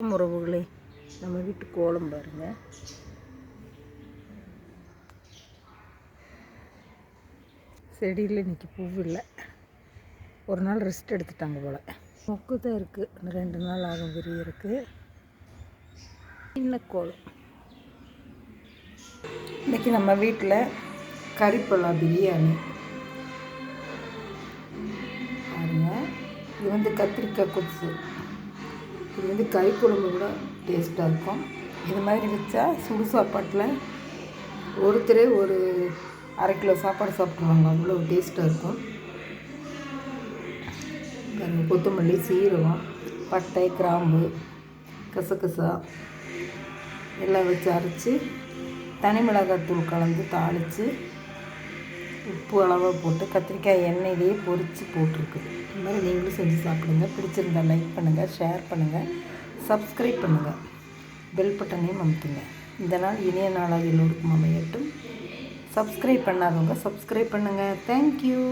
உறவுகளே, நம்ம வீட்டு கோலம் பாருங்கள். செடியில் இன்றைக்கி பூ இல்லை. ஒரு நாள் ரெஸ்ட் எடுத்துட்டாங்க போல். மொக்கு தான் இருக்குது. இன்னும் 2 நாள் ஆகும் விரிய இருக்குது. சின்ன கோலம். இன்றைக்கி நம்ம வீட்டில் கறிப்பலா பிரியாணி பாருங்க. இது கத்திரிக்காய் கொத்து. இது கறி குழம்பு கூட டேஸ்ட்டாக இருக்கும். இது மாதிரி வச்சா சுடு சாப்பாட்டில் ஒருத்தரே ஒரு 1/2 கிலோ சாப்பாடு சாப்பிட்ருவாங்க. அவ்வளோ டேஸ்ட்டாக இருக்கும். கொத்தமல்லி, சீரகம், பட்டை, கிராம்பு, கசகசா எல்லாம் வச்சு அரைச்சி தனி மிளகாத்தூள் கலந்து தாளித்து உப்பு அளவாக போட்டு கத்திரிக்காய் எண்ணெயிலேயே பொரித்து போட்டிருக்குது. இந்த மாதிரி நீங்களும் செஞ்சு சாப்பிடுங்க. பிடிச்சிருந்தால் லைக் பண்ணுங்கள், ஷேர் பண்ணுங்கள், சப்ஸ்கிரைப் பண்ணுங்கள், பெல் பட்டனையும் அமுத்துங்க. இந்த நாள் இனிய நாளாக எல்லோருக்கும் அமையட்டும். சப்ஸ்கிரைப் பண்ணாதவங்க சப்ஸ்கிரைப் பண்ணுங்கள். தேங்க்யூ.